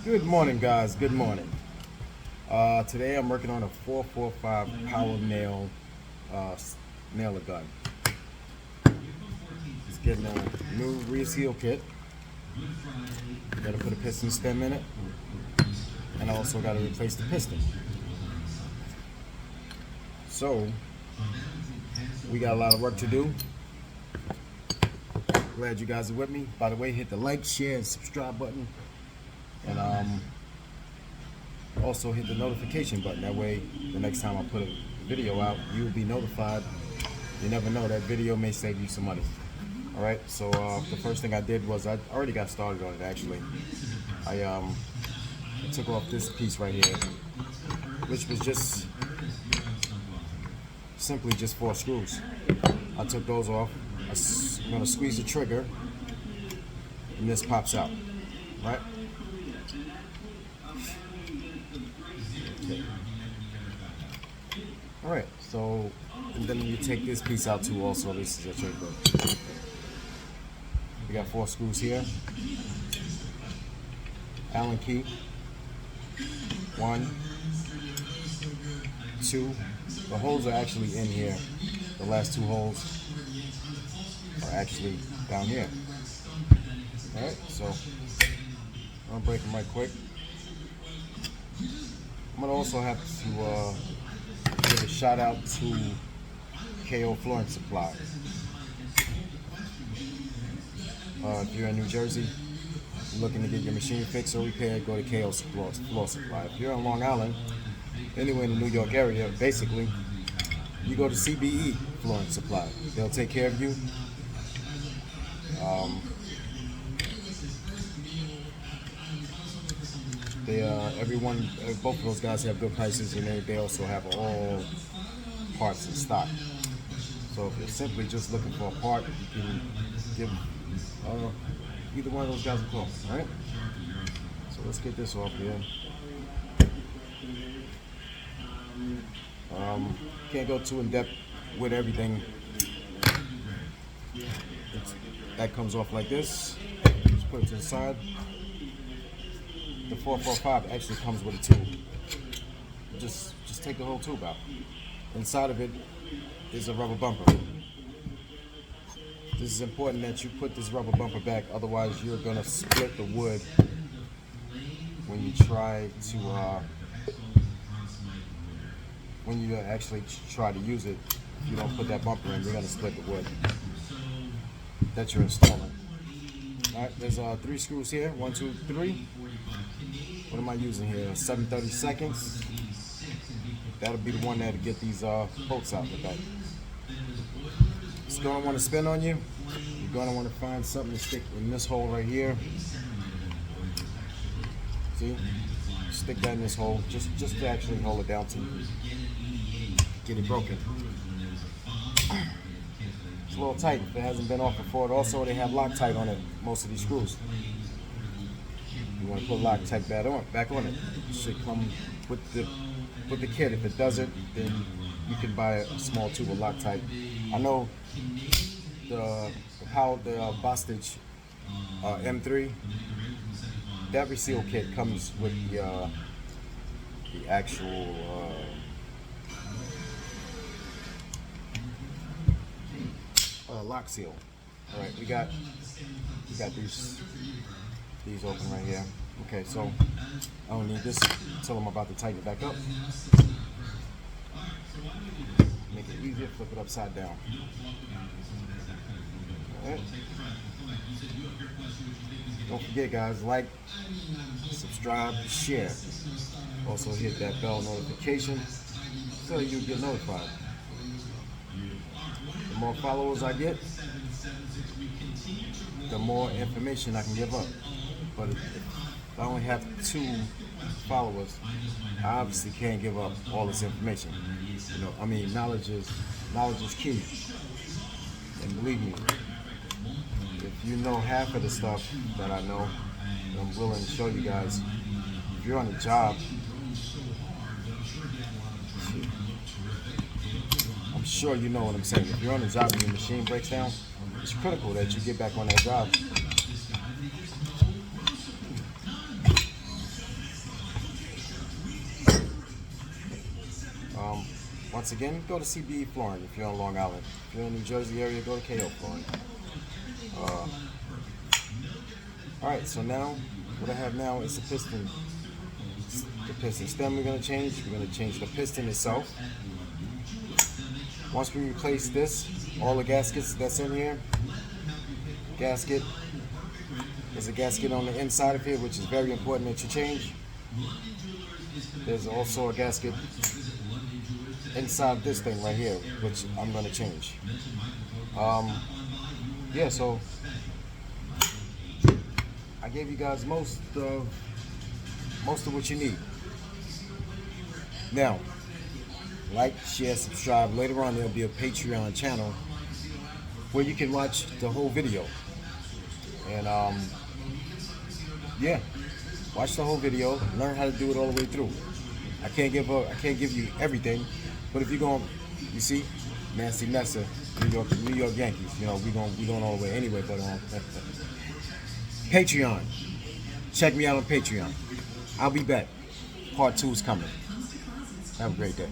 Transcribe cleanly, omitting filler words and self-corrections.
Good morning, guys. Good morning. Today I'm working on a 445 power uh, nailer gun. Just getting a new reseal kit. Got to put a piston stem in it, and I also got to replace the piston. So we got a lot of work to do. Glad you guys are with me. By the way, hit the like, share, and subscribe button, and also hit the notification button. That way, the next time I put a video out, you will be notified. You never know, that video may save you some money. All right. So the first thing I did was I already got started on it. Actually, I took off this piece right here, which was just simply just 4 screws. I took those off. I'm gonna squeeze the trigger, and this pops out. Right. All right, so, and then you take this piece out too also. This is a trigger. We got 4 screws here. Allen key. 1, 2. The holes are actually in here. The last 2 holes are actually down here. All right, so I'm gonna break them right quick. I'm gonna also have to give a shout out to KO Flooring Supply. If you're in New Jersey, looking to get your machine fixed or repaired, go to KO Floor Supply. If you're in Long Island, anywhere in the New York area, basically, you go to CBE Flooring Supply. They'll take care of you. Both of those guys have good prices, and they also have all parts in stock. So if you're simply just looking for a part, you can give either one of those guys a call. All right. So let's get this off here. Can't go too in depth with everything. That comes off like this. Just put it to the side. The 445 actually comes with a tube. Just take the whole tube out. Inside of it is a rubber bumper. This is important that you put this rubber bumper back, otherwise you're gonna split the wood when you try to actually try to use it. If you don't put that bumper in, you're gonna split the wood that you're installing. All right, there's 3 screws here. 1, 2, 3. What am I using here? 7/32. That'll be the one that'll get these bolts out the back. It's gonna want to spin on you. You're gonna want to find something to stick in this hole right here. See? Stick that in this hole, just to actually hold it down to get it broken. It's a little tight if it hasn't been off before. Also, they have Loctite on it, most of these screws. You want to put Loctite back on it. It should come with the kit. If it doesn't, then you can buy a small tube of Loctite. I know the Bostitch M3, that reseal kit comes with the actual lock seal. All right, we got these open right here. Okay, so I don't need this until I'm about to tighten it back up. Make it easier, flip it upside down. All right. Don't forget, guys, like, subscribe, share. Also hit that bell notification so you get notified. The more followers I get, the more information I can give up. But if I only have 2 followers, I obviously can't give up all this information. You know, I mean, knowledge is key. And believe me, if you know half of the stuff that I know, I'm willing to show you guys. If you're on a job, I'm sure you know what I'm saying. If you're on a job and your machine breaks down, it's critical that you get back on that job. Once again, go to CBE Flooring if you're on Long Island. If you're in the New Jersey area, go to KO Flooring. Alright, so now, what I have now is the piston. The piston stem we're going to change. We're going to change the piston itself. Once we replace this, all the gaskets that's in here, gasket, there's a gasket on the inside of here, which is very important that you change. There's also a gasket inside this thing right here, which I'm going to change. Yeah, so I gave you guys most of what you need. Now, like, share, subscribe. Later on, there'll be a Patreon channel where you can watch the whole video. And yeah, watch the whole video. Learn how to do it all the way through. I can't give you everything, but if you're going, you see, Nancy Messer, New York Yankees. You know, we going all the way anyway. But Patreon, check me out on Patreon. I'll be back. Part 2 is coming. Have a great day.